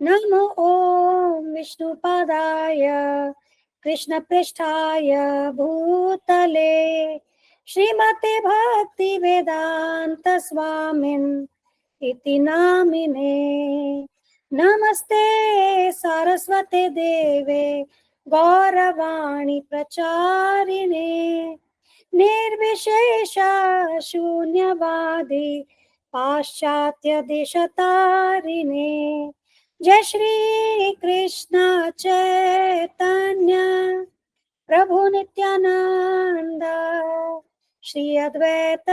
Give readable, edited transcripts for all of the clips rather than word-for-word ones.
नमो ॐ विष्णुपादाय कृष्णपृष्ठाय भूतले श्रीमते भक्तिवेदान्त स्वामिन् इति नामिने। नमस्ते सरस्वते देवे गौरवाणी प्रचारिणे निर्विशेष शून्यवादी पाश्चात्य देशतारिणे। जय श्री कृष्ण चैतन्य प्रभु नित्यानंद श्री अद्वैत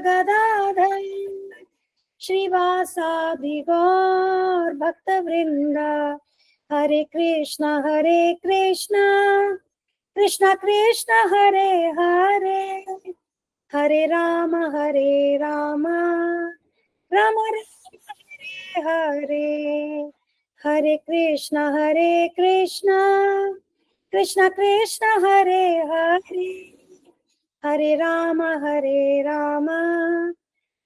गदाधर श्रीवासादि गौर भक्त वृंद। हरे कृष्णा कृष्णा कृष्णा हरे हरे हरे राम राम हरे हरे हरे कृष्णा कृष्णा कृष्णा हरे हरे हरे राम राम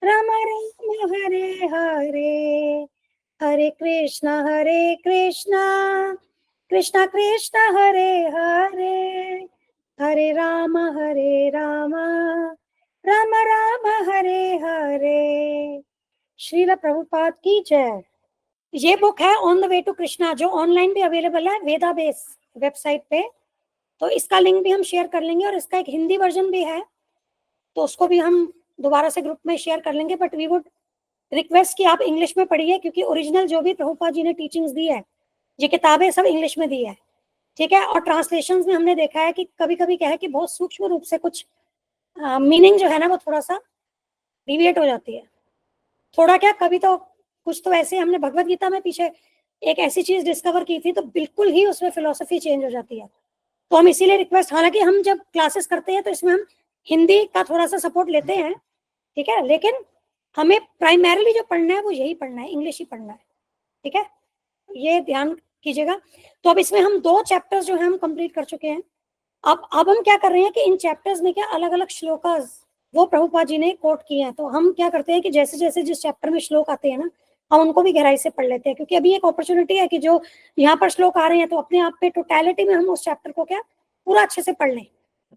राम हरे हरे हरे कृष्णा कृष्णा कृष्णा हरे हरे हरे राम राम राम हरे हरे। श्रील प्रभुपाद की जय। ये बुक है on the way to Krishna, जो ऑनलाइन भी अवेलेबल है वेदा बेस वेबसाइट पे, तो इसका लिंक भी हम शेयर कर लेंगे और इसका एक हिंदी वर्जन भी है, तो उसको भी हम दोबारा से ग्रुप में शेयर कर लेंगे। बट वी वुड रिक्वेस्ट कि आप इंग्लिश में पढ़िए, क्योंकि ओरिजिनल जो भी प्रभुपाद जी ने टीचिंग्स दी है, ये किताबें सब इंग्लिश में दी है, ठीक है। और ट्रांसलेशन में हमने देखा है कि कभी कभी क्या है कि बहुत सूक्ष्म रूप से कुछ मीनिंग जो है ना वो थोड़ा सा डिविएट हो जाती है। थोड़ा क्या, कभी तो कुछ तो ऐसे हमने भगवत गीता में पीछे एक ऐसी चीज डिस्कवर की थी, तो बिल्कुल ही उसमें फिलोसफी चेंज हो जाती है। तो हम इसीलिए रिक्वेस्ट, हालांकि हम जब क्लासेस करते हैं तो इसमें हम हिंदी का थोड़ा सा सपोर्ट लेते हैं, ठीक है, लेकिन हमें प्राइमरीली जो पढ़ना है वो यही पढ़ना है, इंग्लिश ही पढ़ना है, ठीक है, ये ध्यान कीजिएगा। तो अब इसमें हम 2 चैप्टर्स जो है हम कंप्लीट कर चुके हैं। अब हम क्या कर रहे हैं कि इन चैप्टर्स में क्या अलग अलग श्लोकास वो प्रभुपाद जी ने कोट किए हैं, तो हम क्या करते हैं कि जैसे जैसे जिस चैप्टर में श्लोक आते हैं ना, हम उनको भी गहराई से पढ़ लेते हैं, क्योंकि अभी एक अपॉर्चुनिटी है कि जो यहाँ पर श्लोक आ रहे हैं तो अपने आप पे टोटलिटी में हम उस चैप्टर को क्या पूरा अच्छे से पढ़ लें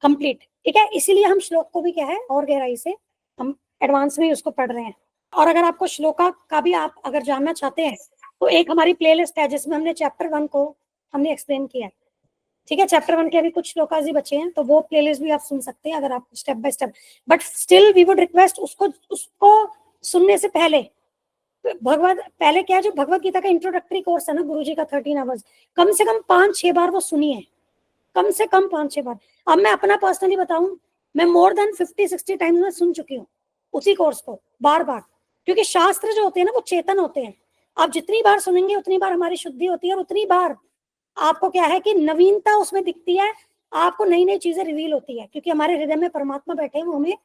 कंप्लीट, ठीक है। इसीलिए हम श्लोक को भी क्या है और गहराई से हम एडवांस में उसको पढ़ रहे हैं। और अगर आपको श्लोका का भी आप अगर जानना चाहते हैं तो एक हमारी प्लेलिस्ट है जिसमें हमने चैप्टर 1 को हमने एक्सप्लेन किया है, ठीक है। चैप्टर 1 के अभी कुछ श्लोकास ही बचे हैं, तो वो प्लेलिस्ट भी आप सुन सकते हैं अगर आप step by step. But still we would request उसको सुनने से पहले पहले क्या है, जो भगवत गीता का इंट्रोडक्टरी कोर्स है ना गुरुजी का 13 आवर्स, कम से कम 5-6 बार वो सुनिए, कम से कम 5-6 बार। अब मैं अपना पर्सनली बताऊं, मैं मोर देन 50-60 टाइम्स में सुन चुकी हूँ उसी कोर्स को बार बार, क्योंकि शास्त्र जो होते हैं ना वो चेतन होते हैं। आप जितनी बार सुनेंगे उतनी बार हमारी शुद्धि होती है और उतनी बार आपको क्या है कि नवीनता उसमें दिखती है, आपको नई नई चीजें रिवील होती है, क्योंकि हमारे हृदय में परमात्मा बैठे हैं, वो हमें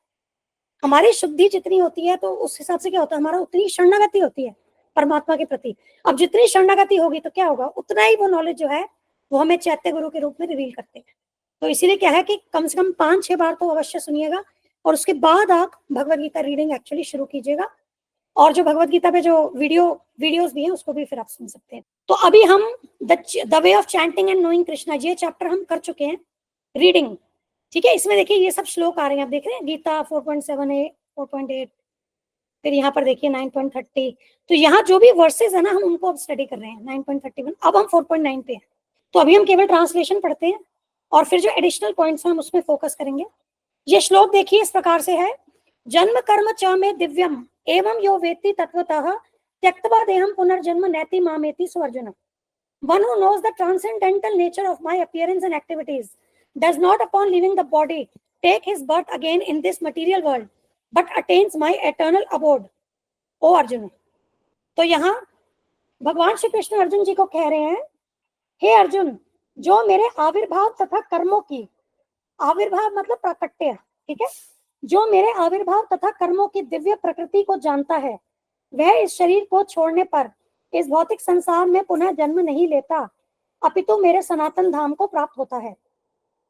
हमारी शुद्धि जितनी होती है तो उस हिसाब से क्या होता है, हमारा उतनी शरणागति होती है परमात्मा के प्रति। अब जितनी शरणागति होगी तो क्या होगा, उतना ही वो नॉलेज जो है वो हमें चैत्य गुरु के रूप में रिवील करते हैं। तो इसीलिए क्या है कि कम से कम 5-6 बार तो अवश्य सुनिएगा, और उसके बाद आप भगवत गीता रीडिंग एक्चुअली शुरू कीजिएगा। और जो भगवत गीता पे जो वीडियोस भी हैं उसको भी फिर आप सुन सकते हैं। तो अभी हम the way of chanting and knowing Krishna, ये चैप्टर हम कर चुके हैं रीडिंग, ठीक है। इसमें देखिए ये सब श्लोक आ रहे हैं, आप देख रहे हैं गीता 4.7 4.8, फिर यहाँ पर देखिए 9.30। तो यहाँ जो भी वर्सेस है ना हम उनको अब स्टडी कर रहे हैं 9.31, अब हम 4.9 पे हैं। तो अभी हम केवल ट्रांसलेशन पढ़ते हैं और फिर जो एडिशनल पॉइंट्स हैं हम उसमें फोकस करेंगे। ये श्लोक देखिए इस प्रकार से है, जन्म कर्म च में दिव्यम एवं यो वेत्ति तत्वतः त्यक्त्वा देहम पुनर्जन्म नैति मामेति स्वर्जुन। One who knows the transcendental nature of my appearance and activities does not, upon leaving the body, take his birth again in this material world, but attains my eternal abode. O Arjuna. तो यहाँ भगवान श्री कृष्ण अर्जुन जी को कह रहे हैं, हे अर्जुन, जो मेरे आविर्भाव तथा कर्मों की, आविर्भाव मतलब प्राकट्य, ठीक है, जो मेरे आविर्भाव तथा कर्मों की दिव्य प्रकृति को जानता है, वह इस शरीर को छोड़ने पर इस भौतिक संसार में पुनः जन्म नहीं लेता, अपितु मेरे सनातन धाम को प्राप्त होता है,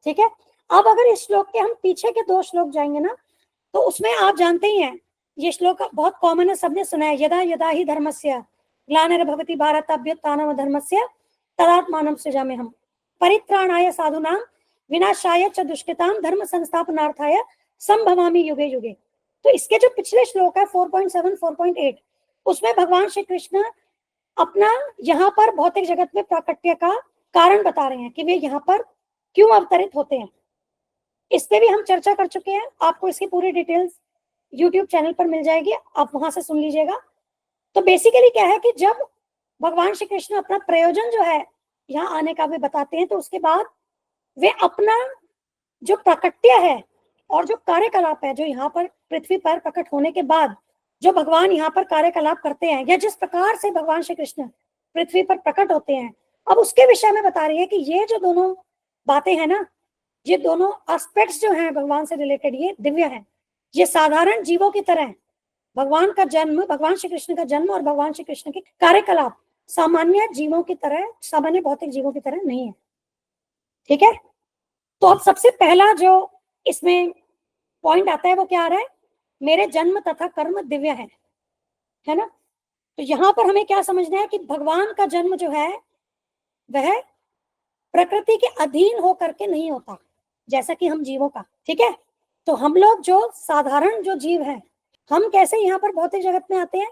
ठीक है। अब अगर इस श्लोक के हम पीछे के 2 श्लोक जाएंगे ना, तो उसमें आप जानते ही हैं ये श्लोक बहुत कॉमन है, सबने सुना है, यदा यदा ही धर्मस्य ग्लानिर्भवति भारत अभ्युत्थानम धर्मस्य तदात्मानं सृजाम्यहम् परित्राणाय साधूनां विनाशाय च दुष्कृतां धर्म संस्थापनार्थाय संभवामि युगे युगे। तो इसके जो पिछले श्लोक है 4.7 4.8 उसमें भगवान श्री कृष्ण अपना यहाँ पर भौतिक जगत में प्राकट्य का कारण बता रहे हैं कि वे यहाँ पर क्यों अवतरित होते हैं। इस पे भी हम चर्चा कर चुके हैं, आपको इसकी पूरी डिटेल्स YouTube चैनल पर मिल जाएगी, आप वहां से सुन लीजिएगा। तो बेसिकली क्या है कि जब भगवान श्री कृष्ण अपना प्रयोजन जो है यहाँ आने का वे बताते हैं, तो उसके बाद वे अपना जो प्राकट्य है और जो कार्यकलाप है जो यहाँ पर पृथ्वी पर प्रकट होने के बाद जो भगवान यहाँ पर कार्यकलाप करते हैं या जिस प्रकार से भगवान श्री कृष्ण पृथ्वी पर प्रकट होते हैं, अब उसके विषय में बता रही है कि ये जो दोनों बातें हैं ना, ये दोनों एस्पेक्ट्स जो हैं भगवान से रिलेटेड, ये दिव्य है। ये साधारण जीवों की तरह भगवान का जन्म, भगवान श्री कृष्ण का जन्म और भगवान श्री कृष्ण के कार्यकलाप सामान्य जीवों की तरह, सामान्य भौतिक जीवों की तरह नहीं है। ठीक है, तो अब सबसे पहला जो इसमें पॉइंट आता है वो क्या आ रहा है, मेरे जन्म तथा कर्म दिव्य है ना। तो यहां पर हमें क्या समझना है कि भगवान का जन्म जो है वह प्रकृति के अधीन होकर के नहीं होता जैसा कि हम जीवों का। ठीक है, तो हम लोग जो साधारण जो जीव हैं, हम कैसे यहाँ पर भौतिक जगत में आते हैं,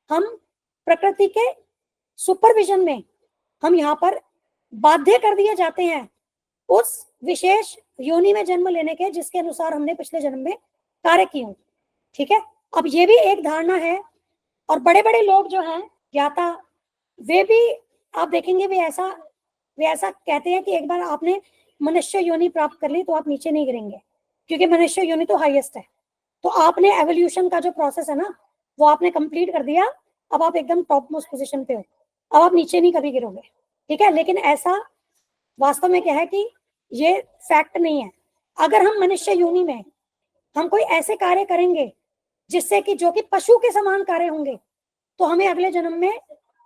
हम प्रकृति के सुपरविजन में हम यहाँ पर बाध्य कर दिए जाते हैं उस विशेष योनि में जन्म लेने के जिसके अनुसार हमने पिछले जन्म में कार्य किए। ठीक है, अब ये भी एक धारणा है, और बड़े बड़े लोग जो हैं ज्ञाता, वे भी आप देखेंगे वे ऐसा कहते हैं कि एक बार आपने मनुष्य योनि प्राप्त कर ली तो आप नीचे नहीं गिरेंगे, क्योंकि मनुष्य योनि तो हाईएस्ट है। तो आपने एवोल्यूशन का जो प्रोसेस है ना वो आपने कंप्लीट कर दिया, अब आप एकदम टॉप मोस्ट पोजीशन पे हो, अब आप नीचे नहीं कभी गिरोगे। ठीक है, लेकिन ऐसा वास्तव में क्या है कि ये फैक्ट नहीं है। अगर हम मनुष्य योनि में हम कोई ऐसे कार्य करेंगे जिससे कि जो कि पशु के समान कार्य होंगे, तो हमें अगले जन्म में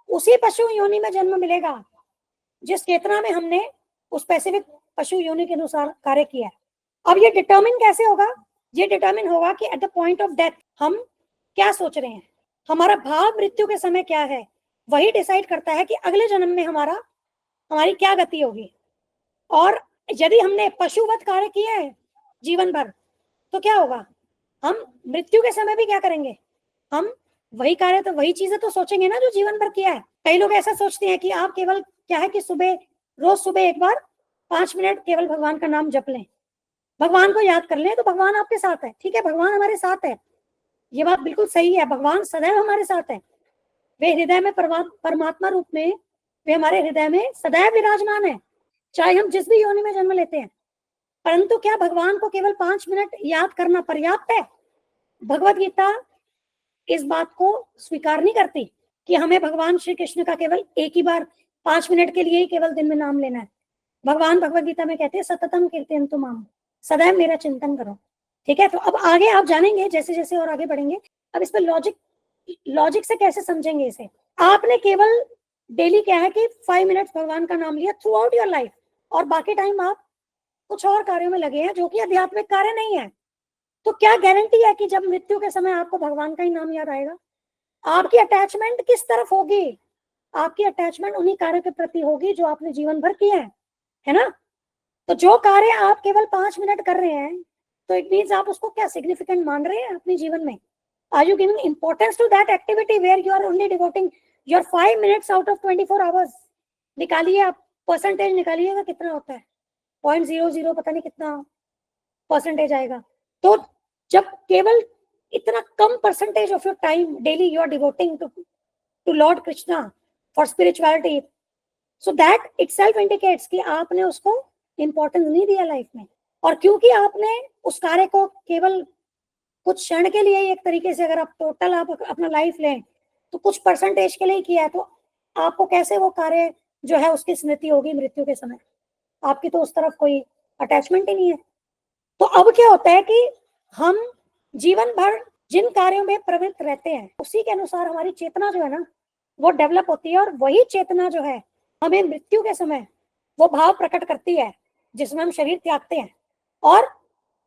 उसी पशु योनि में जन्म मिलेगा जिस चेतना में हमने उस स्पेसिफिक पशु योनि के अनुसार कार्य किया है। अब ये डिटर्मिन कैसे होगा, ये डिटर्मिन होगा कि at the point of death हम क्या सोच रहे हैं, हमारा भाव मृत्यु के समय क्या है, वही डिसाइड करता है कि अगले जन्म में हमारी क्या गति होगी। और यदि हमने पशुवत कार्य किए हैं जीवन भर तो क्या होगा, हम मृत्यु के समय भी क्या करेंगे, हम वही कार्य, तो वही चीजें तो सोचेंगे ना जो जीवन भर किया है। कई लोग ऐसा सोचते हैं कि आप केवल क्या है कि रोज सुबह एक बार 5 मिनट केवल भगवान का नाम जप लें, भगवान को याद कर लें तो भगवान आपके साथ है। ठीक है, भगवान हमारे साथ है, ये बात बिल्कुल सही है, भगवान सदैव हमारे साथ है, वे हृदय में परमात्मा रूप में वे हमारे हृदय में सदैव विराजमान है, चाहे हम जिस भी योनि में जन्म लेते हैं। परंतु क्या भगवान को केवल 5 मिनट याद करना पर्याप्त है? भगवत गीता इस बात को स्वीकार नहीं करती कि हमें भगवान श्री कृष्ण का केवल एक ही बार 5 मिनट के लिए ही केवल दिन में नाम लेना है। भगवान भगवत गीता में कहते हैं सततम कीर्तयन्तु माम, सदैव मेरा चिंतन करो। ठीक है, तो अब आगे आप जानेंगे जैसे जैसे और आगे बढ़ेंगे। अब इस पर लॉजिक से कैसे समझेंगे इसे। आपने केवल डेली क्या है कि 5 मिनट भगवान का नाम लिया थ्रू आउट योर लाइफ, और बाकी टाइम आप कुछ और कार्यों में लगे हैं जो कि आध्यात्मिक कार्य नहीं है। तो क्या गारंटी है कि जब मृत्यु के समय आपको भगवान का ही नाम याद आएगा? आपकी अटैचमेंट किस तरफ होगी? आपकी अटैचमेंट उन्हीं कार्यों के प्रति होगी जो आपने जीवन भर किए हैं, है ना। तो जो कार्य आप केवल 5 मिनट कर रहे हैं तो इट मीन्स आप उसको क्या सिग्निफिकेंट मान रहे हैं अपने जीवन में? Are you giving importance to that activity where you are only devoting your 5 minutes out of 24 hours? निकालिए आप, परसेंटेज निकालिएगा कितना होता है, 0.00 पता नहीं कितना परसेंटेज आएगा। तो जब केवल इतना कम percentage of your time daily you are devoting to Lord Krishna for spirituality, so that itself indicates कि आपने उसको इंपॉर्टेंस नहीं दिया लाइफ में। और क्योंकि आपने उस कार्य को केवल कुछ क्षण के लिए, एक तरीके से अगर आप टोटल आप अपना लाइफ लें तो कुछ परसेंटेज के लिए किया है, तो आपको कैसे वो कार्य जो है उसकी स्मृति होगी मृत्यु के समय? आपकी तो उस तरफ कोई अटैचमेंट ही नहीं है। तो अब क्या होता है कि हम जीवन भर जिन कार्यों में प्रवृत्त रहते हैं उसी के अनुसार हमारी चेतना जो है ना वो डेवलप होती है, और वही चेतना जो है हमें मृत्यु के समय वो भाव प्रकट करती है जिसमें हम शरीर त्यागते हैं, और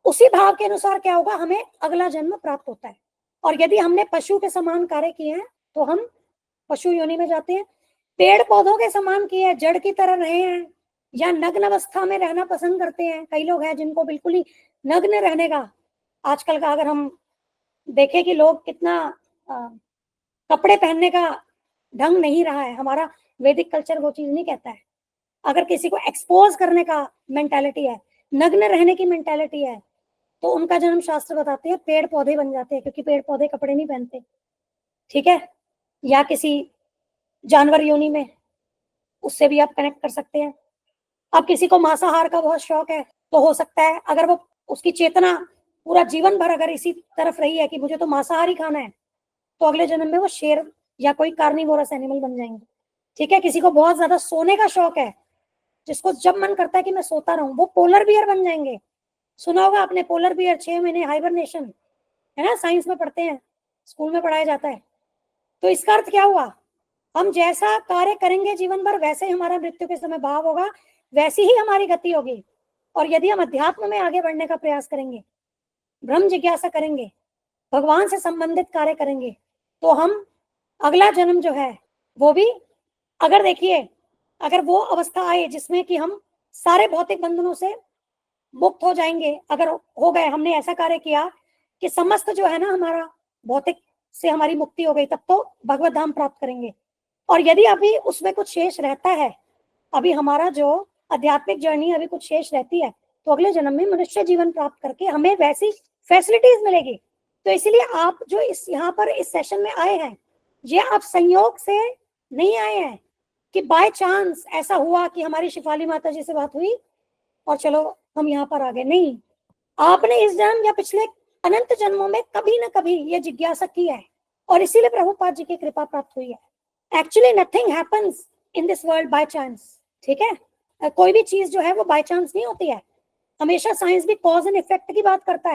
उसी भाव के अनुसार क्या होगा, हमें अगला जन्म प्राप्त होता है। और यदि हमने पशु के समान कार्य किए हैं तो हम पशु योनि में जाते हैं, पेड़ पौधों के समान किए हैं, जड़ की तरह रहे हैं, या नग्न अवस्था में रहना पसंद करते हैं। कई लोग हैं जिनको बिल्कुल ही नग्न रहने का, आजकल का अगर हम देखें कि लोग कितना कपड़े पहनने का ढंग नहीं रहा है, हमारा वैदिक कल्चर वो चीज नहीं कहता है। अगर किसी को एक्सपोज करने का मेंटालिटी है, नग्न रहने की मेंटालिटी है, तो उनका जन्म शास्त्र बताते हैं पेड़ पौधे बन जाते हैं, क्योंकि पेड़ पौधे कपड़े नहीं पहनते, ठीक है। या किसी जानवर योनि में, उससे भी आप कनेक्ट कर सकते हैं। अब किसी को मांसाहार का बहुत शौक है, तो हो सकता है अगर वो उसकी चेतना पूरा जीवन भर अगर इसी तरफ रही है कि मुझे तो मांसाहार ही खाना है, तो अगले जन्म में वो शेर या कोई कार्निवोरस एनिमल बन जाएंगे, ठीक है। किसी को बहुत ज्यादा सोने का शौक है, जिसको जब मन करता है कि मैं सोता रहूं, वो पोलर बियर बन जाएंगे। सुना होगा आपने पोलर बियर, 6 महीने हाइबरनेशन, है ना, साइंस में पढ़ते हैं, स्कूल में पढ़ाया जाता है। तो इसका अर्थ क्या हुआ, हम जैसा कार्य करेंगे जीवन भर, वैसे ही हमारा मृत्यु के समय भाव होगा, वैसी ही हमारी गति होगी। और यदि हम अध्यात्म में आगे बढ़ने का प्रयास करेंगे, ब्रह्म जिज्ञासा करेंगे, भगवान से संबंधित कार्य करेंगे, तो हम अगला जन्म जो है वो भी, अगर देखिए, अगर वो अवस्था आए जिसमें कि हम सारे भौतिक बंधनों से मुक्त हो जाएंगे, अगर हो गए, हमने ऐसा कार्य किया कि समस्त जो है ना हमारा भौतिक से हमारी मुक्ति हो गई, तब तो भगवत धाम प्राप्त करेंगे। और यदि अभी उसमें कुछ शेष रहता है, अभी हमारा जो आध्यात्मिक जर्नी अभी कुछ शेष रहती है, तो अगले जन्म में मनुष्य जीवन प्राप्त करके हमें वैसी फैसिलिटीज मिलेगी। तो इसीलिए आप जो इस यहाँ पर इस सेशन में आए हैं, ये आप संयोग से नहीं आए हैं कि बाय चांस ऐसा हुआ कि हमारी शिफाली माता जी से बात हुई और चलो हम यहाँ पर आ गए। नहीं, आपने इस जन्म या पिछले अनंत जन्मों में कभी ना कभी ये जिज्ञासा की है, और इसीलिए प्रभुपाद जी की कृपा प्राप्त हुई है। Actually nothing happens in this world by chance, ठीक है। कोई भी चीज जो है वो बाय चांस नहीं होती है। हमेशा साइंस भी कॉज एंड इफेक्ट की बात करता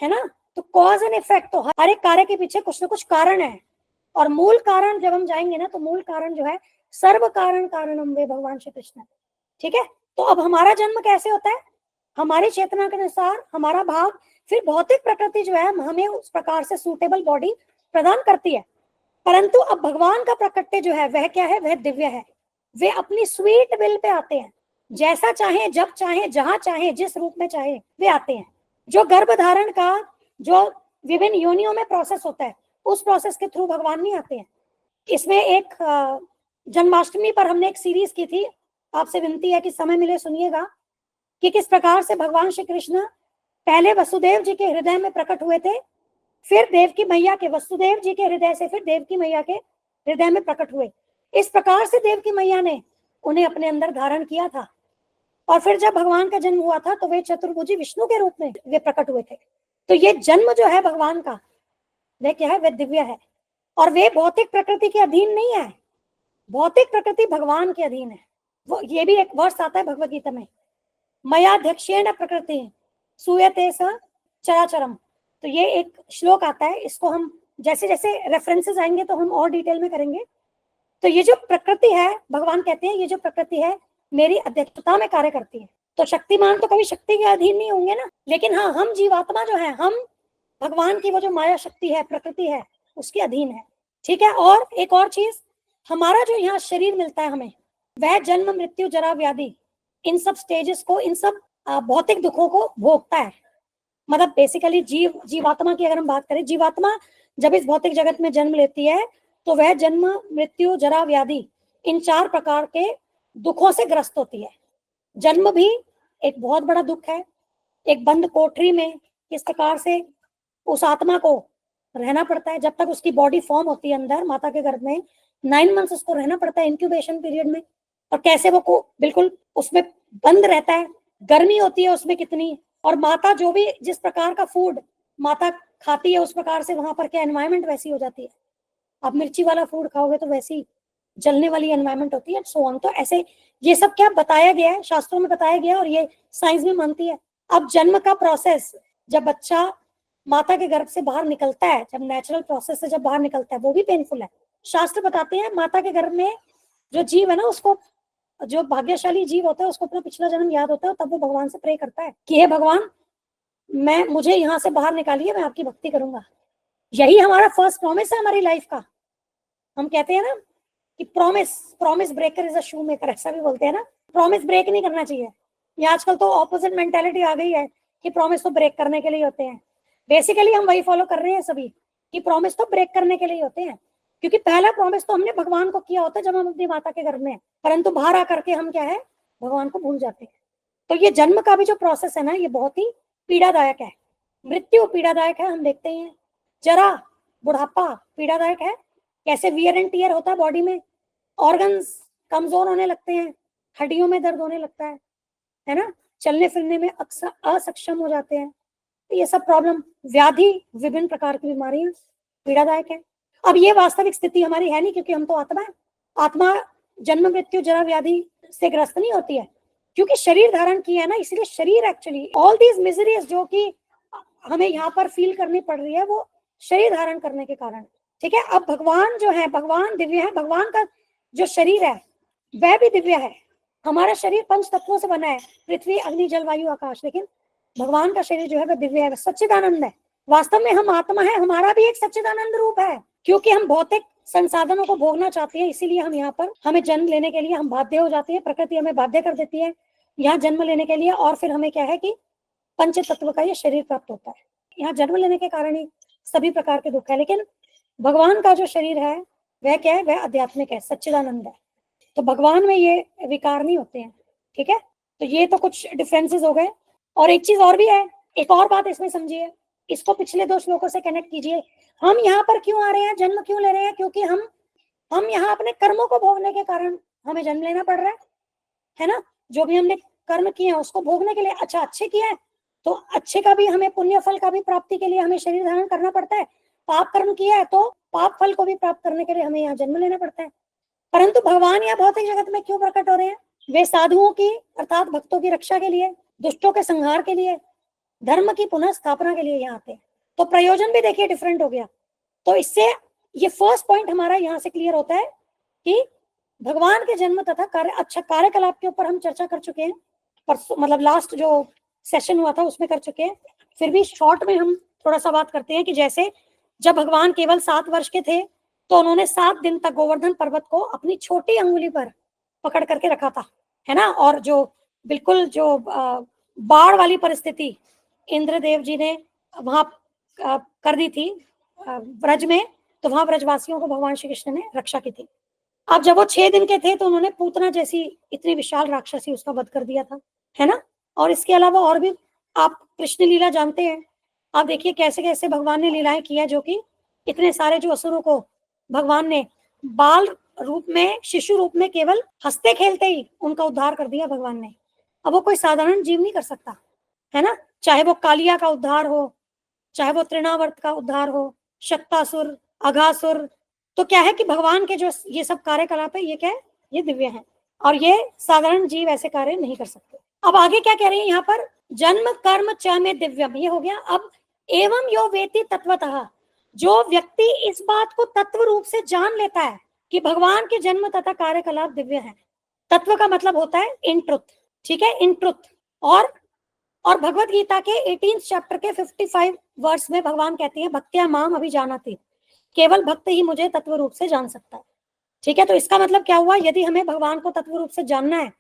है ना। तो कॉज एंड इफेक्ट, तो हर एक कार्य के पीछे कुछ ना कुछ कारण है, और मूल कारण जब हम जाएंगे ना, तो मूल कारण जो है सर्व कारण कारणम वे भगवान श्री कृष्ण, ठीक है। तो अब हमारा जन्म कैसे होता है, हमारी चेतना के अनुसार हमारा भाव, फिर भौतिक प्रकृति जो है हमें उस प्रकार से सूटेबल बॉडी प्रदान करती है। परंतु अब भगवान का प्रकृत्य जो है वह क्या है, वह दिव्य है। वे अपनी स्वीट विल पे आते हैं, जैसा चाहे, जब चाहे, जहां चाहे, जिस रूप में चाहे वे आते हैं। जो गर्भ धारण का जो विभिन्न योनियों में प्रोसेस होता है, उस प्रोसेस के थ्रू भगवान नहीं आते हैं। इसमें एक जन्माष्टमी पर हमने एक सीरीज की थी, आपसे विनती है कि समय मिले सुनिएगा, कि किस प्रकार से भगवान श्री कृष्ण पहले वसुदेव जी के हृदय में प्रकट हुए थे, फिर देवकी मैया के, वसुदेव जी के हृदय से फिर देवकी मैया के हृदय में प्रकट हुए। इस प्रकार से देवकी मैया ने उन्हें अपने अंदर धारण किया था, और फिर जब भगवान का जन्म हुआ था तो वे चतुर्भुजी विष्णु के रूप में वे प्रकट हुए थे। तो ये जन्म जो है भगवान का, वह क्या है, वह दिव्य है, और वे भौतिक प्रकृति के अधीन नहीं है। भौतिक प्रकृति भगवान के अधीन है। वो ये भी एक वर्ष आता है भगवत गीता में, मयाध्यक्षेण प्रकृति सूयते स चराचरम। तो ये एक श्लोक आता है, इसको हम जैसे जैसे रेफरेंसेस आएंगे तो हम और डिटेल में करेंगे। तो ये जो प्रकृति है, भगवान कहते हैं ये जो प्रकृति है मेरी अध्यक्षता में कार्य करती है। तो शक्तिमान तो कभी शक्ति के अधीन नहीं होंगे ना, लेकिन हाँ, हम जीवात्मा जो है, हम भगवान की वो जो माया शक्ति है, प्रकृति है, उसके अधीन है, ठीक है। और एक और चीज, हमारा जो यहाँ शरीर मिलता है हमें, वह जन्म मृत्यु जरा व्याधि इन सब स्टेजेस को, इन सब भौतिक दुखों को भोगता है। मतलब बेसिकली जीवात्मा की अगर हम बात करें, जीवात्मा जब इस भौतिक जगत में जन्म लेती है तो वह जन्म मृत्यु जरा व्याधि इन 4 प्रकार के दुखों से ग्रस्त होती है। जन्म भी एक बहुत बड़ा दुख है। एक बंद कोठरी में किस प्रकार से उस आत्मा को रहना पड़ता है, जब तक उसकी बॉडी फॉर्म होती है अंदर माता के गर्भ में, 9 मंथ्स उसको रहना पड़ता है इंक्यूबेशन पीरियड में, और कैसे वो को बिल्कुल उसमें बंद रहता है, गर्मी होती है उसमें कितनी, और माता जो भी जिस प्रकार का फूड माता खाती है उस प्रकार से वहां पर क्या एनवायरमेंट वैसी हो जाती है। आप मिर्ची वाला फूड खाओगे तो वैसी जलने वाली एनवायरमेंट होती है, सो ऑन। तो ऐसे ये सब क्या बताया गया है, शास्त्रों में बताया गया है, और ये साइंस भी मानती है। अब जन्म का प्रोसेस, जब बच्चा माता के गर्भ से बाहर निकलता है, जब नेचुरल प्रोसेस से जब बाहर निकलता है, वो भी पेनफुल है। शास्त्र बताते हैं माता के गर्भ में जो जीव है ना, उसको, जो भाग्यशाली जीव होता है उसको अपना पिछला जन्म याद होता है, तब वो भगवान से प्रे करता है कि हे भगवान, मुझे यहाँ से बाहर निकालिए, मैं आपकी भक्ति करूंगा। यही हमारा फर्स्ट प्रॉमिस है हमारी लाइफ का। हम कहते हैं ना कि promise breaker is a shoe maker, ऐसा भी बोलते हैं ना, प्रॉमिस ब्रेक नहीं करना चाहिए। ये आजकल तो ऑपोजिट मेंटेलिटी आ गई है कि प्रॉमिस तो ब्रेक करने के लिए होते हैं। बेसिकली हम वही फॉलो कर रहे हैं सभी, कि प्रॉमिस तो ब्रेक करने के लिए होते हैं, क्योंकि पहला प्रॉमिस तो हमने भगवान को किया होता है जब हम अपनी माता के घर में हैं, परंतु बाहर आकर के हम क्या है, भगवान को भूल जाते हैं। तो ये जन्म का भी जो प्रोसेस है ना, ये बहुत ही पीड़ादायक है। मृत्यु पीड़ादायक है, हम देखते ही हैं। जरा, बुढ़ापा पीड़ादायक है, कैसे वियर एंड टियर होता है बॉडी में, ऑर्गन्स कमजोर होने लगते हैं, हड्डियों में दर्द होने लगता है ना, चलने फिरने में अक्सर असक्षम हो जाते हैं। तो ये सब प्रॉब्लम, व्याधि, विभिन्न प्रकार की बीमारियां पीड़ादायक है। अब ये वास्तविक स्थिति हमारी है नहीं, क्योंकि हम तो आत्मा है। आत्मा जन्म मृत्यु जरा व्याधि से ग्रस्त नहीं होती है, क्योंकि शरीर धारण किया है ना, इसलिए शरीर एक्चुअली ऑल दीज मिजरीज जो कि हमें यहाँ पर फील करनी पड़ रही है, वो शरीर धारण करने के कारण। ठीक है, अब भगवान जो है, भगवान दिव्य है, भगवान का जो शरीर है वह भी दिव्य है। हमारा शरीर पंच तत्वों से बना है, पृथ्वी, अग्नि, जल, वायु, आकाश, लेकिन भगवान का शरीर जो है वह दिव्य है, सच्चिदानंद है। वास्तव में हम आत्मा है, हमारा भी एक सच्चिदानंद रूप है, क्योंकि हम भौतिक संसाधनों को भोगना चाहते हैं, इसीलिए हम यहाँ पर, हमें जन्म लेने के लिए हम बाध्य हो जाते हैं, प्रकृति हमें बाध्य कर देती है यहाँ जन्म लेने के लिए, और फिर हमें क्या है कि पंच तत्व का ये शरीर प्राप्त होता है। यहाँ जन्म लेने के कारण ही सभी प्रकार के दुख है, लेकिन भगवान का जो शरीर है वह क्या है, वह आध्यात्मिक है, सच्चिदानंद है। तो भगवान में ये विकार नहीं होते हैं। ठीक है, तो ये तो कुछ डिफरेंसेस हो गए। और एक चीज और भी है, एक और बात इसमें समझिए, इसको पिछले 2 श्लोकों से कनेक्ट कीजिए। हम यहाँ पर क्यों आ रहे हैं, जन्म क्यों ले रहे हैं, क्योंकि हम यहाँ अपने कर्मों को भोगने के कारण हमें जन्म लेना पड़ रहा है ना। जो भी हमने कर्म किए हैं उसको भोगने के लिए, अच्छा अच्छे किए हैं तो अच्छे का भी, हमें पुण्य फल का भी प्राप्ति के लिए हमें शरीर धारण करना पड़ता है। पाप कर्म किया है तो पाप फल को भी प्राप्त करने के लिए हमें यहाँ जन्म लेना पड़ता है। परंतु भगवान यहाँ भौतिक जगत में क्यों प्रकट हो रहे हैं, वे साधुओं की अर्थात भक्तों की रक्षा के लिए, दुष्टों के संहार के लिए, धर्म की पुनः स्थापना के लिए यहाँ आते हैं। तो प्रयोजन भी देखिए डिफरेंट हो गया। तो इससे ये फर्स्ट पॉइंट हमारा यहाँ से क्लियर होता है कि भगवान के जन्म तथा कार्यकलाप के ऊपर हम चर्चा कर चुके हैं, परसों मतलब लास्ट जो सेशन हुआ था उसमें कर चुके हैं। फिर भी शॉर्ट में हम थोड़ा सा बात करते हैं कि जैसे जब भगवान केवल 7 वर्ष के थे तो उन्होंने 7 दिन तक गोवर्धन पर्वत को अपनी छोटी अंगुली पर पकड़ करके रखा था, है ना। और जो बिल्कुल जो बाढ़ वाली परिस्थिति इंद्रदेव जी ने वहां कर दी थी ब्रज में, तो वहां ब्रजवासियों को भगवान श्री कृष्ण ने रक्षा की थी। अब जब वो 6 दिन के थे तो उन्होंने पूतना जैसी इतनी विशाल राक्षसी उसका वध कर दिया था, है ना। और इसके अलावा और भी आप कृष्ण लीला जानते हैं, आप देखिए कैसे कैसे भगवान ने लीलाएं की है, जो कि इतने सारे जो असुरों को भगवान ने बाल रूप में, शिशु रूप में, केवल हंसते खेलते ही उनका उद्धार कर दिया भगवान ने। अब वो कोई साधारण जीव नहीं कर सकता, है ना। चाहे वो कालिया का उद्धार हो, चाहे वो तृणावर्त का उद्धार हो, शक्तासुर, अघासुर, तो क्या है कि भगवान के जो ये सब कार्यकलाप है ये क्या है, ये दिव्य है, और ये साधारण जीव ऐसे कार्य नहीं कर सकते। अब आगे क्या कह रही है यहाँ पर, जन्म कर्म च में दिव्यम, ये हो गया। अब एवं यो वेति तत्वतः, जो व्यक्ति इस बात को तत्व रूप से जान लेता है कि भगवान के जन्म तथा कार्यकलाप दिव्य है। तत्व का मतलब होता है इन ट्रुथ, ठीक है, इन ट्रुथ। और भगवत गीता के 18 चैप्टर के 55 वर्स में भगवान कहते हैं, भक्त्या माम अभिजानाति, केवल भक्त ही मुझे तत्व रूप से जान सकता है। ठीक है, तो इसका मतलब क्या हुआ, यदि हमें भगवान को तत्व रूप से जानना है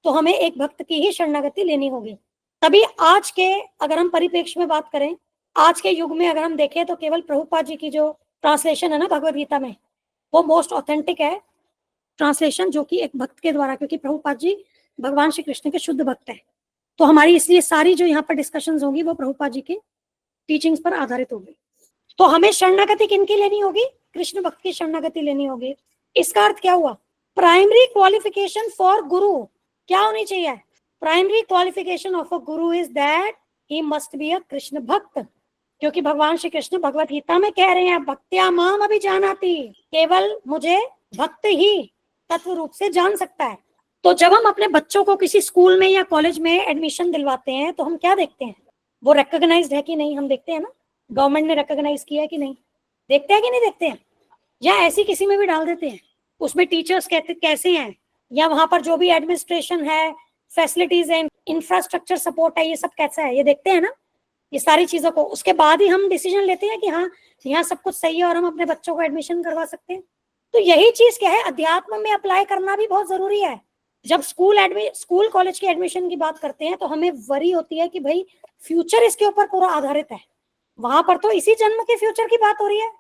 तो हमें एक भक्त की ही शरणागति लेनी होगी। तभी आज के, अगर हम परिप्रेक्ष्य में बात करें, आज के युग में अगर हम देखें तो केवल प्रभुपाद जी की जो ट्रांसलेशन है ना भगवत गीता में, वो मोस्ट ऑथेंटिक है ट्रांसलेशन, जो कि एक भक्त के द्वारा, क्योंकि प्रभुपाद जी भगवान श्री कृष्ण के शुद्ध भक्त है। तो हमारी इसलिए सारी जो यहाँ पर डिस्कशंस होंगी वो प्रभुपाद जी के टीचिंग्स पर आधारित होगी। तो हमें शरणागति किनकी लेनी होगी, कृष्ण भक्त की शरणागति लेनी होगी। इसका अर्थ क्या हुआ, प्राइमरी क्वालिफिकेशन फॉर गुरु क्या होनी चाहिए, primary qualification of a Guru is that he must be a Krishna भक्त, क्योंकि भगवान श्री कृष्ण भगवत गीता में कह रहे हैं, भक्त्या माम अभिजानाति, केवल मुझे भक्त ही तत्व रूप से जान सकता है। तो जब हम अपने बच्चों को किसी स्कूल में या कॉलेज में एडमिशन दिलवाते हैं तो हम क्या देखते हैं, वो रिकॉग्नाइज्ड है कि नहीं, हम देखते हैं ना, गवर्नमेंट ने रिकॉग्नाइज किया है कि नहीं, देखते हैं कि नहीं देखते हैं, या ऐसी किसी में भी डाल देते हैं, उसमें टीचर्स कैसे हैं, या वहां पर जो भी एडमिनिस्ट्रेशन है, फैसिलिटीज है, इंफ्रास्ट्रक्चर सपोर्ट है, ये सब कैसा है, ये देखते हैं ना, ये सारी चीजों को। उसके बाद ही हम डिसीजन लेते हैं कि हाँ यहाँ सब कुछ सही है और हम अपने बच्चों को एडमिशन करवा सकते हैं। तो यही चीज क्या है, अध्यात्म में अप्लाई करना भी बहुत जरूरी है। जब स्कूल कॉलेज के एडमिशन की बात करते हैं तो हमें वरी होती है कि भाई फ्यूचर इसके ऊपर पूरा आधारित है। वहां पर तो इसी जन्म के फ्यूचर की बात हो रही है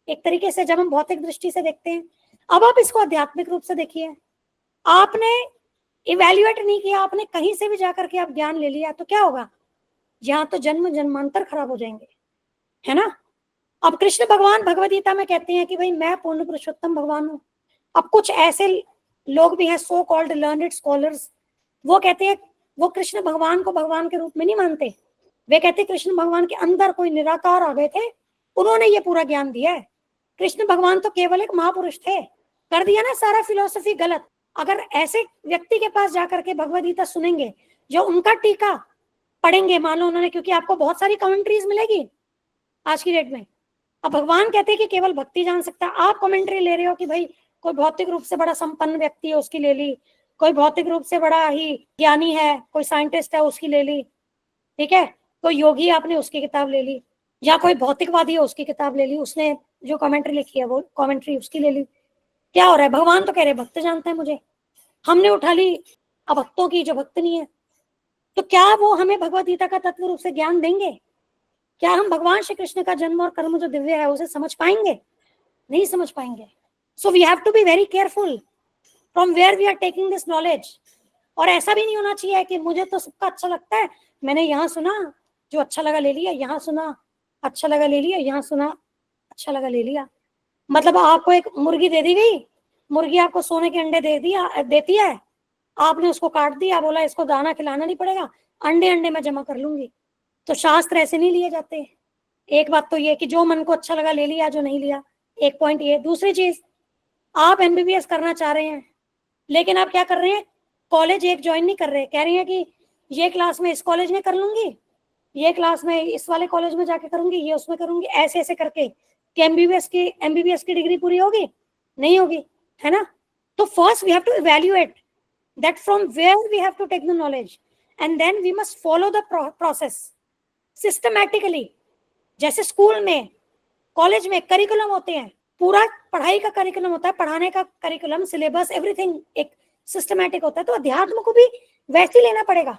एक तरीके से, जब हम भौतिक दृष्टि से देखते हैं। अब आप इसको आध्यात्मिक रूप से देखिए, आपने इवेल्युएट नहीं किया, आपने कहीं से भी जाकर के आप ज्ञान ले लिया, तो क्या होगा, यहाँ तो जन्म जन्मांतर खराब हो जाएंगे, है ना। अब कृष्ण भगवान भगवद गीता में कहते हैं कि भाई मैं पूर्ण पुरुषोत्तम भगवान हूँ। अब कुछ ऐसे लोग भी हैं, सो कॉल्ड लर्नड स्कॉलर्स, वो कहते हैं, वो कृष्ण भगवान को भगवान के रूप में नहीं मानते। वे कहते कृष्ण भगवान के अंदर कोई निराकार आ गए थे, उन्होंने ये पूरा ज्ञान दिया है। कृष्ण भगवान तो केवल एक महापुरुष थे। कर दिया ना सारा फिलोसफी गलत। अगर ऐसे व्यक्ति के पास जाकर के भगवद गीता सुनेंगे, जो उनका टीका पढ़ेंगे, मान लो उन्होंने, क्योंकि आपको बहुत सारी कमेंट्रीज मिलेगी आज की डेट में। अब भगवान कहते हैं कि केवल भक्ति जान सकता है, आप कमेंट्री ले रहे हो कि भाई कोई भौतिक रूप से बड़ा संपन्न व्यक्ति है उसकी ले ली, कोई भौतिक रूप से बड़ा ही ज्ञानी है, कोई साइंटिस्ट है उसकी ले ली, ठीक है, कोई योगी आपने उसकी किताब ले ली, या कोई भौतिकवादी है उसकी किताब ले ली, उसने जो कमेंट्री लिखी है वो कमेंट्री उसकी ले ली। क्या हो रहा है, भगवान तो कह रहे भक्त जानता है मुझे, हमने उठा ली अभक्तों की जो भक्त नहीं है। तो क्या वो हमें भगवद गीता का तत्व रूप से ज्ञान देंगे? क्या हम भगवान श्री कृष्ण का जन्म और कर्म जो दिव्य है उसे समझ पाएंगे? नहीं समझ पाएंगे। So we have to be very careful from where we are taking this knowledge. और ऐसा भी नहीं होना चाहिए कि मुझे तो सबका अच्छा लगता है, मैंने यहाँ सुना जो अच्छा लगा ले लिया, यहाँ सुना अच्छा लगा ले लिया, यहाँ सुना अच्छा लगा ले लिया। मतलब आपको एक मुर्गी दे दी गई, मुर्गी आपको सोने के अंडे देती है, आपने उसको काट दिया, बोला इसको दाना खिलाना नहीं पड़ेगा, अंडे अंडे में जमा कर लूंगी। तो शास्त्र ऐसे नहीं लिए जाते। एक बात तो ये कि जो मन को अच्छा लगा ले लिया, जो नहीं लिया, एक पॉइंट ये। दूसरी चीज, आप एमबीबीएस करना चाह रहे हैं, लेकिन आप क्या कर रहे हैं, कॉलेज एक ज्वाइन नहीं कर रहे, कह रही है कि ये क्लास में इस कॉलेज में कर लूंगी, ये क्लास में इस वाले कॉलेज में जाके करूंगी, ये उसमें करूंगी, ऐसे ऐसे करके कि एमबीबीएस की डिग्री पूरी होगी? नहीं होगी, है ना। तो first we have to evaluate that from where we have to take the knowledge, and then we must follow the process systematically. जैसे स्कूल में, कॉलेज में करिकुलम होते हैं, पूरा पढ़ाई का करिकुलम होता है, पढ़ाने का करिकुलम, सिलेबस, एवरीथिंग एक सिस्टमैटिक होता है। तो अध्यात्म को भी वैसे ही लेना पड़ेगा।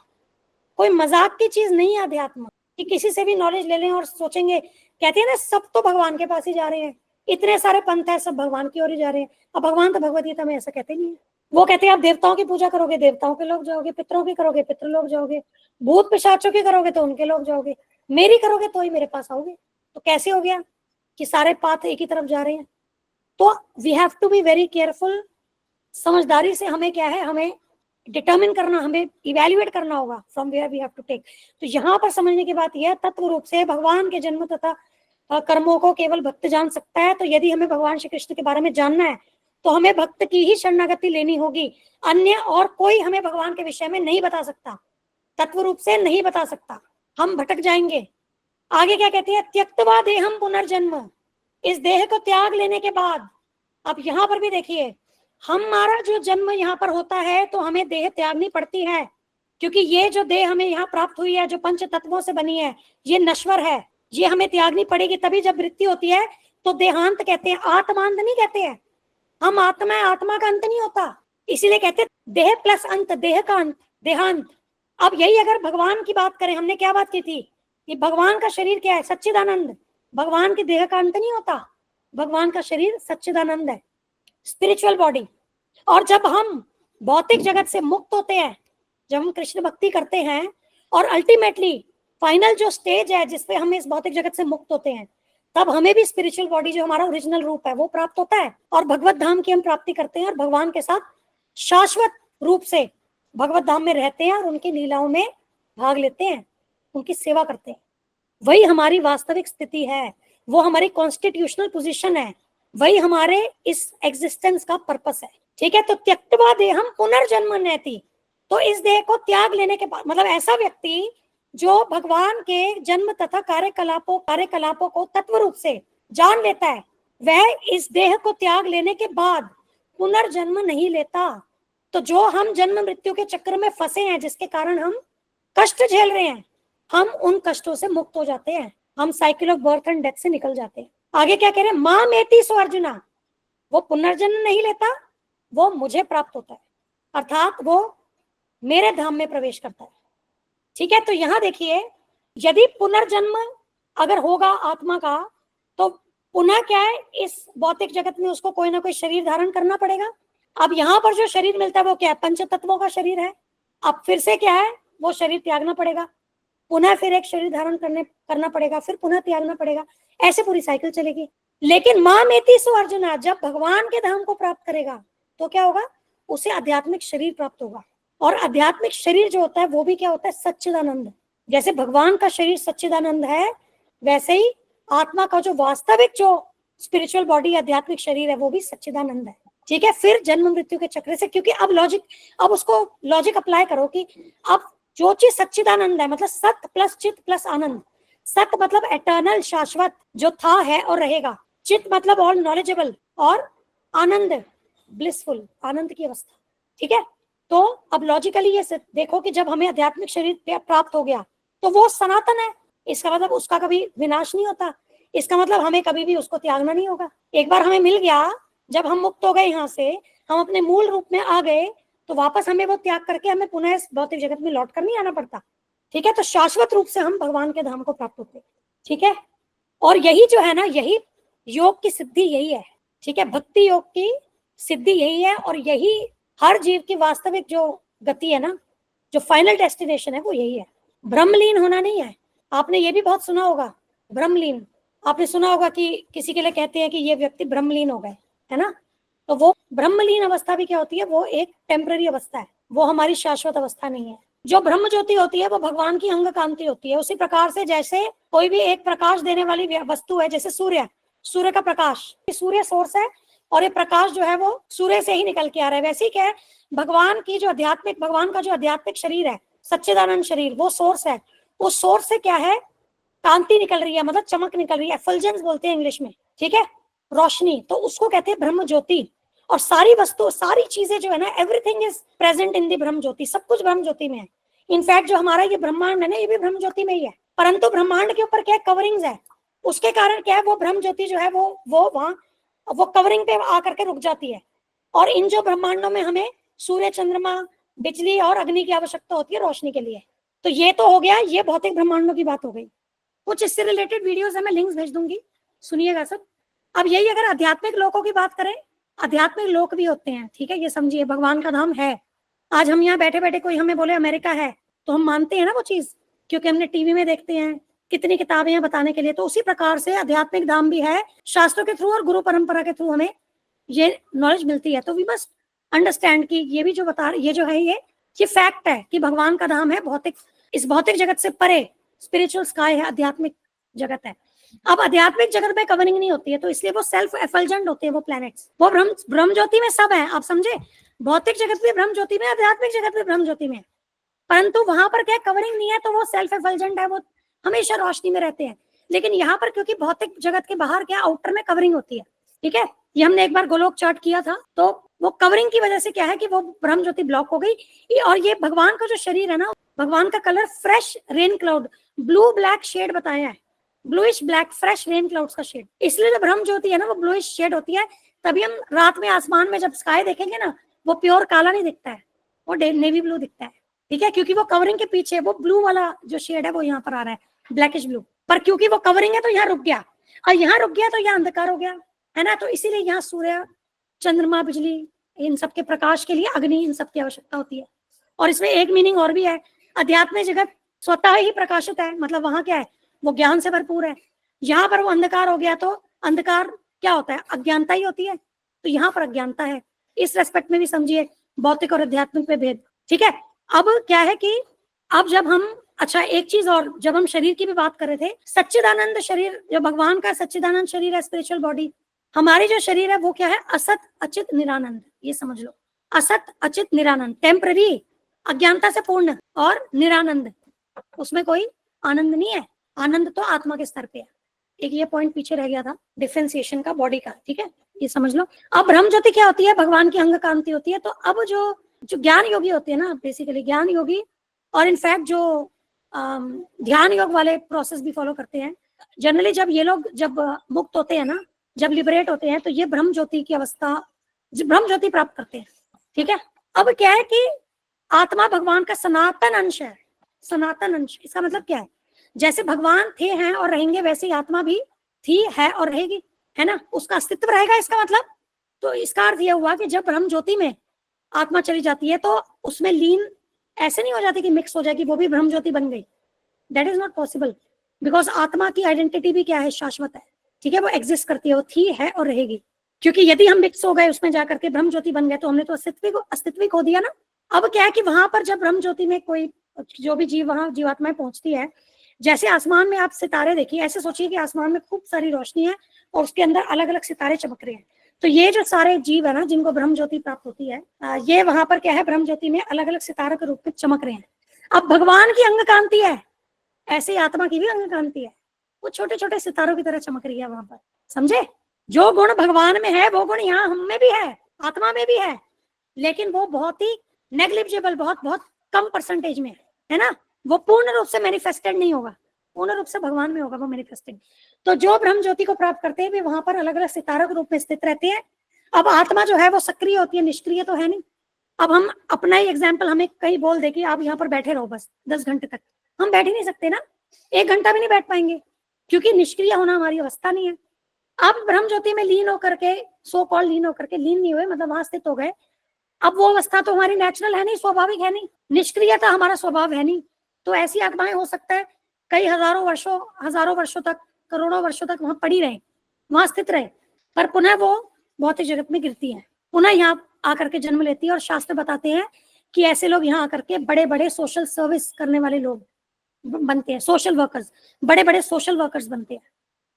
कोई मजाक की चीज नहीं है अध्यात्म कि किसी से भी नॉलेज ले लें और सोचेंगे, कहते हैं ना सब तो भगवान के पास ही जा रहे हैं, इतने सारे पंथ है सब भगवान की ओर ही जा रहे हैं। अब भगवान तो भगवद गीता में ऐसा कहते नहीं है। वो कहते हैं आप देवताओं की पूजा करोगे, देवताओं के लोग जाओगे, पितरों की करोगे, पितृ लोग जाओगे, भूत पिशाचों की करोगे तो उनके लोग जाओगे, मेरी करोगे तो ही मेरे पास आओगे। तो कैसे हो गया कि सारे पाथ एक ही तरफ जा रहे हैं? तो we have to be very careful. समझदारी से हमें क्या है, हमें डिटर्मिन करना, हमें इवेल्युएट करना होगा from where we have to take. तो यहाँ पर समझने की बात यह, तत्व रूप से भगवान के जन्म तथा कर्मों को केवल भक्त जान सकता है। तो यदि हमें भगवान श्री कृष्ण के बारे में जानना है तो हमें भक्त की ही शरणागति लेनी होगी, अन्य और कोई हमें भगवान के विषय में नहीं बता सकता, तत्व रूप से नहीं बता सकता, हम भटक जाएंगे। आगे क्या कहते हैं, त्यक्तवा देहम पुनर्जन्म, इस देह को त्याग लेने के बाद। अब यहाँ पर भी देखिए, हमारा जो जन्म यहाँ पर होता है तो हमें देह त्यागनी पड़ती है, क्योंकि ये जो देह हमें यहाँ प्राप्त हुई है, जो पंच तत्वों से बनी है, ये नश्वर है, ये हमें त्यागनी पड़ेगी। तभी जब मृत्यु होती है तो देहांत कहते हैं, आत्मांत नहीं कहते हैं। हम आत्मा है, आत्मा का अंत नहीं होता, इसीलिए कहते देह प्लस अंत, देह का अंत, देहांत। अब यही अगर भगवान की बात करें, हमने क्या बात की थी कि भगवान का शरीर क्या है, सच्चिदानंद। भगवान की देह का अंत नहीं होता, भगवान का शरीर सच्चिदानंद है, स्पिरिचुअल बॉडी। और जब हम भौतिक जगत से मुक्त होते हैं, जब हम कृष्ण भक्ति करते हैं और अल्टीमेटली फाइनल जो स्टेज है जिसपे हम इस भौतिक जगत से मुक्त होते हैं, तब हमें भी स्पिरिचुअल बॉडी जो हमारा ओरिजिनल रूप है वो प्राप्त होता है, और भगवत धाम की हम प्राप्ति करते हैं और भगवान के साथ शाश्वत रूप से भगवत धाम में रहते हैं और उनकी लीलाओं में भाग लेते हैं, उनकी सेवा करते हैं। वही हमारी वास्तविक स्थिति है, वो हमारी कॉन्स्टिट्यूशनल पोजीशन है, वही हमारे इस एग्जिस्टेंस का पर्पस है। ठीक है, तो त्यक्तवा देहम पुनर्जन्म नैति, तो इस देह को त्याग लेने के बाद, मतलब ऐसा व्यक्ति जो भगवान के जन्म तथा कार्यकलापों को तत्व रूप से जान लेता है, वह इस देह को त्याग लेने के बाद पुनर्जन्म नहीं लेता। तो जो हम जन्म मृत्यु के चक्र में फंसे हैं, जिसके कारण हम कष्ट झेल रहे हैं, हम उन कष्टों से मुक्त हो जाते हैं, हम cycle of birth and death से निकल जाते हैं। आगे क्या कह रहे हैं, मां मेति सो अर्जुना, वो पुनर्जन्म नहीं लेता, वो मुझे प्राप्त होता है, अर्थात वो मेरे धाम में प्रवेश करता है। ठीक है, तो यहां देखिए, यदि पुनर्जन्म अगर होगा आत्मा का, तो पुनः क्या है, इस भौतिक जगत में उसको कोई ना कोई शरीर धारण करना पड़ेगा। अब यहाँ पर जो शरीर मिलता है वो क्या है, पंच तत्वों का शरीर है। अब फिर से क्या है, वो शरीर त्यागना पड़ेगा, पुनः फिर एक शरीर धारण करना पड़ेगा, फिर पुनः त्यागना पड़ेगा, ऐसे पूरी साइकिल चलेगी। लेकिन मां मेति सो अर्जुना, जब भगवान के धाम को प्राप्त करेगा तो क्या होगा, उसे आध्यात्मिक शरीर प्राप्त होगा। और आध्यात्मिक शरीर जो होता है वो भी क्या होता है, सच्चिदानंद। जैसे भगवान का शरीर सच्चिदानंद है, वैसे ही आत्मा का जो वास्तविक जो स्पिरिचुअल बॉडी आध्यात्मिक शरीर है वो भी सच्चिदानंद है। ठीक है, फिर जन्म मृत्यु के चक्र से, क्योंकि अब उसको लॉजिक अप्लाई करो कि अब जो चीज सच्चिदानंद है, मतलब सत प्लस चित प्लस आनंद। सत मतलब एटर्नल, शाश्वत, जो था है और रहेगा। चित मतलब ऑल नॉलेजेबल, और आनंद ब्लिसफुल, आनंद की अवस्था। ठीक है, तो अब लॉजिकली ये देखो कि जब हमें आध्यात्मिक शरीर प्राप्त हो गया तो वो सनातन है, इसका मतलब उसका कभी विनाश नहीं होता, इसका मतलब हमें कभी भी उसको त्यागना नहीं होगा। एक बार हमें मिल गया, जब हम मुक्त हो गए यहाँ से, हम अपने मूल रूप में आ गए, तो वापस हमें वो त्याग करके हमें पुनः इस भौतिक जगत में लौट कर नहीं आना पड़ता। ठीक है, तो शाश्वत रूप से हम भगवान के धाम को प्राप्त होते हैं। ठीक है, और यही जो है ना, यही योग की सिद्धि यही है। ठीक है, भक्ति योग की सिद्धि यही है, और यही हर जीव की वास्तविक जो गति है ना, जो फाइनल डेस्टिनेशन है वो यही है। ब्रह्मलीन होना नहीं है। आपने ये भी बहुत सुना होगा, ब्रह्मलीन। आपने सुना होगा कि किसी के लिए कहते हैं कि ये व्यक्ति ब्रह्मलीन हो गए, है ना। तो वो ब्रह्मलीन अवस्था भी क्या होती है, वो एक टेम्पररी अवस्था है, वो हमारी शाश्वत अवस्था नहीं है। जो ब्रह्म ज्योति होती है वो भगवान की अंग कांति होती है। उसी प्रकार से जैसे कोई भी एक प्रकाश देने वाली वस्तु है, जैसे सूर्य का प्रकाश, सूर्य सोर्स है, और ये प्रकाश जो है वो सूर्य से ही निकल के आ रहा है। वैसे ही क्या है, भगवान का जो आध्यात्मिक शरीर है, सच्चिदानंद शरीर, वो सोर्स है। उस सोर्स से क्या है, कांति निकल रही है, मतलब चमक निकल रही है, एफल्जेंस बोलते हैं इंग्लिश में। ठीक है, रोशनी, तो उसको कहते हैं ब्रह्म ज्योति। और सारी वस्तु, सारी चीजें जो है ना, एवरीथिंग इज प्रेजेंट इन दी ब्रह्म ज्योति, सब कुछ ब्रह्म ज्योति में है। इनफैक्ट जो हमारा ये ब्रह्मांड है ना, ये भी ब्रह्म ज्योति में ही है, परंतु ब्रह्मांड के ऊपर क्या है, कवरिंग्स है। उसके कारण क्या है, वो ब्रह्म ज्योति जो है वो वहां वो कवरिंग पे आकर के रुक जाती है। और इन जो ब्रह्मांडों में हमें सूर्य, चंद्रमा, बिजली और अग्नि की आवश्यकता होती है रोशनी के लिए। तो ये तो हो गया, ये भौतिक ब्रह्मांडों की बात हो गई। कुछ इससे रिलेटेड वीडियोस है, मैं लिंक्स भेज दूंगी, सुनिएगा सब। अब यही अगर आध्यात्मिक लोकों की बात करें, आध्यात्मिक लोक भी होते हैं। ठीक है, ये समझिए, भगवान का धाम है। आज हम यहाँ बैठे बैठे कोई हमें बोले अमेरिका है, तो हम मानते हैं ना वो चीज, क्योंकि हमने टीवी में देखते हैं, कितनी किताबें हैं बताने के लिए। तो उसी प्रकार से आध्यात्मिक धाम भी है, शास्त्रों के थ्रू और गुरु परंपरा के थ्रू हमें ये नॉलेज मिलती है। तो वी मस्ट अंडरस्टैंड कि ये भी जो बता रहे, ये जो है ये फैक्ट है कि भगवान का धाम है, इस भौतिक जगत से परे स्पिरिचुअल स्काई है, आध्यात्मिक जगत है। अब आध्यात्मिक जगत में कवरिंग नहीं होती है, तो इसलिए वो सेल्फ एफल्जेंट होते हैं वो प्लैनेट्स। वो ब्रह्म ज्योति में सब है, आप समझे, भौतिक जगत में ब्रह्म ज्योति में, आध्यात्मिक जगत में ब्रह्म ज्योति में, परंतु वहां पर क्या कवरिंग नहीं है, तो वो सेल्फ एफल्जेंट है, वो हमेशा रोशनी में रहते हैं। लेकिन यहाँ पर क्योंकि भौतिक जगत के बाहर क्या आउटर में कवरिंग होती है। ठीक है, ये हमने एक बार गोलोक चार्ट किया था, तो वो कवरिंग की वजह से क्या है कि वो ब्रह्म ज्योति ब्लॉक हो गई। और ये भगवान का जो शरीर है ना, भगवान का colour fresh rain cloud, blue black shade बताया है, bluish black, fresh rain clouds का शेड। इसलिए जो ब्रह्म ज्योति है ना, वो ब्लूइश शेड होती है। तभी हम रात में आसमान में जब स्काई देखेंगे ना, वो प्योर काला नहीं दिखता है, वो नेवी ब्लू दिखता है। ठीक है, क्योंकि वो कवरिंग के पीछे वो ब्लू वाला जो शेड है वो यहाँ पर आ रहा है, ब्लैकिश ब्लू। पर क्योंकि वो कवरिंग है तो यहाँ रुक गया, और यहाँ रुक गया तो यहाँ अंधकार हो गया, है ना। तो इसीलिए यहाँ सूर्य, चंद्रमा, बिजली, इन सबके प्रकाश के लिए अग्नि, इन सब की आवश्यकता होती है। और इसमें एक मीनिंग और भी है, अध्यात्म जगत स्वतः ही प्रकाशित है, मतलब वहां क्या है, वो ज्ञान से भरपूर है। यहाँ पर वो अंधकार हो गया, तो अंधकार क्या होता है, अज्ञानता ही होती है, तो यहाँ पर अज्ञानता है। इस रेस्पेक्ट में भी समझिए भौतिक और आध्यात्मिक में भेद। ठीक है, अब क्या है कि अब जब हम, अच्छा एक चीज और, जब हम शरीर की भी बात कर रहे थे, सच्चिदानंद शरीर, जो भगवान का सच्चिदानंद शरीर है, स्पिरिचुअल बॉडी, हमारी जो शरीर है वो क्या है, असत अचित निरानंद। ये समझ लो, असत अचित निरानंद, टेम्पररी, अज्ञानता से पूर्ण, और निरानंद, उसमें कोई आनंद नहीं है। आनंद तो आत्मा के स्तर पे है। एक ये पॉइंट पीछे रह गया था डिफरेंशिएशन का बॉडी का। ठीक है, ये समझ लो। अब ब्रह्म ज्योति क्या होती है, भगवान की अंग कांति होती है। तो अब जो ज्ञान योगी होते हैं ना, बेसिकली ज्ञान योगी, और इनफैक्ट जो ध्यान योग वाले प्रोसेस भी फॉलो करते हैं, जनरली जब ये लोग जब मुक्त होते हैं ना, जब लिबरेट होते हैं तो ये ब्रह्म ज्योति की अवस्था, ब्रह्म ज्योति प्राप्त करते हैं। ठीक है, अब क्या है कि आत्मा भगवान का सनातन अंश है। सनातन अंश, इसका मतलब क्या है, जैसे भगवान थे हैं और रहेंगे वैसे ही आत्मा भी थी है और रहेगी, है ना, उसका अस्तित्व रहेगा इसका मतलब। तो इसका अर्थ यह हुआ कि जब ब्रह्म ज्योति में आत्मा चली जाती है तो उसमें लीन ऐसे नहीं हो जाती कि मिक्स हो जाएगी, वो भी ब्रह्म ज्योति बन गई। That is not possible, because आत्मा की आइडेंटिटी भी क्या है, शाश्वत है। ठीक है, वो एग्जिस्ट करती है, वो थी है और रहेगी। क्योंकि यदि हम मिक्स हो गए उसमें जाकर के ब्रह्म ज्योति बन गए तो हमने तो अस्तित्व खो दिया ना। अब क्या है कि वहां पर जब ब्रह्म ज्योति में कोई जो भी जीव, वहां जीवात्माएं पहुंचती है, जैसे आसमान में आप सितारे देखिए, ऐसे सोचिए कि आसमान में खूब सारी रोशनी है और उसके अंदर अलग अलग सितारे चमक रहे हैं। तो ये जो सारे जीव है ना जिनको ब्रह्म ज्योति प्राप्त होती है, ये वहां पर क्या है, ब्रह्म ज्योति में अलग अलग सितारों के रूप में चमक रहे हैं। अब भगवान की अंग कांति है, ऐसे ही आत्मा की भी अंग कांति है, वो छोटे छोटे सितारों की तरह चमक रही है वहां पर। समझे, जो गुण भगवान में है वो गुण यहाँ हम में भी है, आत्मा में भी है, लेकिन वो बहुत ही नेग्लिजिबल, बहुत बहुत कम परसेंटेज में है ना, वो पूर्ण रूप से मैनिफेस्टेड नहीं होगा, पूर्ण रूप से भगवान में होगा वो मैनिफेस्टेड। तो जो ब्रह्म ज्योति को प्राप्त करते हैं वे वहां पर अलग अलग सितारों के रूप में स्थित रहते हैं। अब आत्मा जो है वो सक्रिय होती है, निष्क्रिय तो है नहीं। अब हम अपना ही एग्जाम्पल, हमें कहीं बोल दे कि आप यहाँ पर बैठे रहो बस 10 घंटे तक, हम बैठ ही नहीं सकते ना, 1 घंटा भी नहीं बैठ पाएंगे, क्योंकि निष्क्रिय होना हमारी अवस्था नहीं है। अब ब्रह्म ज्योति में लीन होकर के, सो कॉल लीन होकर के, लीन नहीं हुए मतलब वहां स्थित हो गए, अब वो अवस्था तो हमारी नेचुरल है नहीं, स्वाभाविक है नहीं, निष्क्रियता हमारा स्वभाव है नहीं। तो ऐसी आत्माएं हो सकता है कई हजारों वर्षों तक, करोड़ों वर्षों तक वहां पड़ी रहे, वहां स्थित रहे, पर पुनः वो भौतिक जगत में गिरती है, पुनः यहाँ आकर के जन्म लेती है। और शास्त्र बताते हैं कि ऐसे लोग यहाँ आकर के बड़े बड़े सोशल सर्विस करने वाले लोग बनते हैं, सोशल वर्कर्स, बड़े बड़े सोशल वर्कर्स बनते हैं।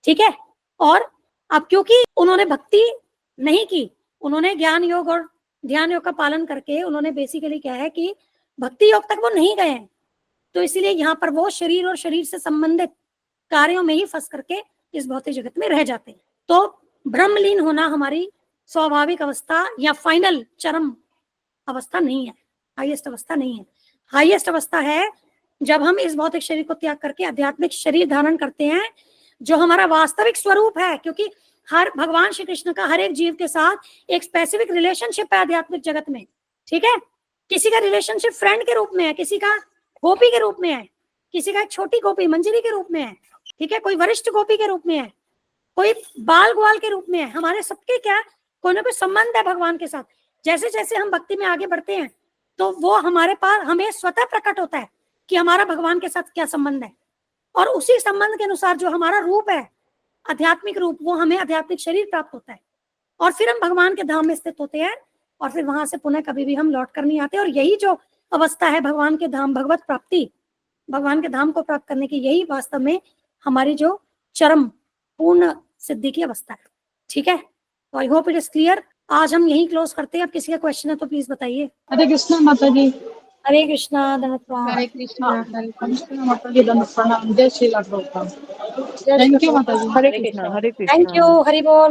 ठीक है, और अब क्योंकि उन्होंने भक्ति नहीं की, उन्होंने ज्ञान योग और ध्यान योग का पालन करके उन्होंने बेसिकली क्या है कि भक्ति योग तक वो नहीं गए हैं, तो इसीलिए यहाँ पर वो शरीर और शरीर से संबंधित कार्यों में ही फंस करके इस भौतिक जगत में रह जाते हैं। तो ब्रह्मलीन होना हमारी स्वाभाविक अवस्था या फाइनल चरम अवस्था नहीं है, हाईएस्ट अवस्था नहीं है। हाईएस्ट अवस्था है जब हम इस भौतिक शरीर को त्याग करके आध्यात्मिक शरीर धारण करते हैं, जो हमारा वास्तविक स्वरूप है। क्योंकि हर भगवान श्री कृष्ण का हर एक जीव के साथ एक स्पेसिफिक रिलेशनशिप है आध्यात्मिक जगत में। ठीक है, किसी का रिलेशनशिप फ्रेंड के रूप में है, किसी का गोपी के रूप में है, किसी का एक छोटी गोपी मंजरी के रूप में है, ठीक है, कोई वरिष्ठ गोपी के रूप में है, कोई बाल ग्वाल के रूप में है। हमारे सबके क्या कोई ना कोई संबंध है भगवान के साथ। जैसे जैसे हम भक्ति में आगे बढ़ते हैं तो वो हमारे पास हमें स्वतः प्रकट होता है कि हमारा भगवान के साथ क्या संबंध है, और उसी संबंध के अनुसार जो हमारा रूप है, आध्यात्मिक रूप, वो हमें आध्यात्मिक शरीर प्राप्त होता है, और फिर हम भगवान के धाम में स्थित होते हैं, और फिर वहां से पुनः कभी भी हम लौट कर नहीं आते। और यही जो अवस्था है भगवान के धाम, भगवत प्राप्ति, भगवान के धाम को प्राप्त करने की, यही वास्तव में हमारी जो चरम पूर्ण सिद्धि की अवस्था है। ठीक है, तो I hope it is clear. आज हम यही क्लोज करते हैं। अब किसी का क्वेश्चन है तो प्लीज बताइए। हरे कृष्णा माता जी। हरे कृष्णा, धन्यवाद। हरे कृष्णा माता जी, धन्यवाद, प्रणाम, जय श्री प्रभुपाद। थैंक यू माता जी। हरे कृष्णा, हरे कृष्णा। थैंक यू, हरि बोल।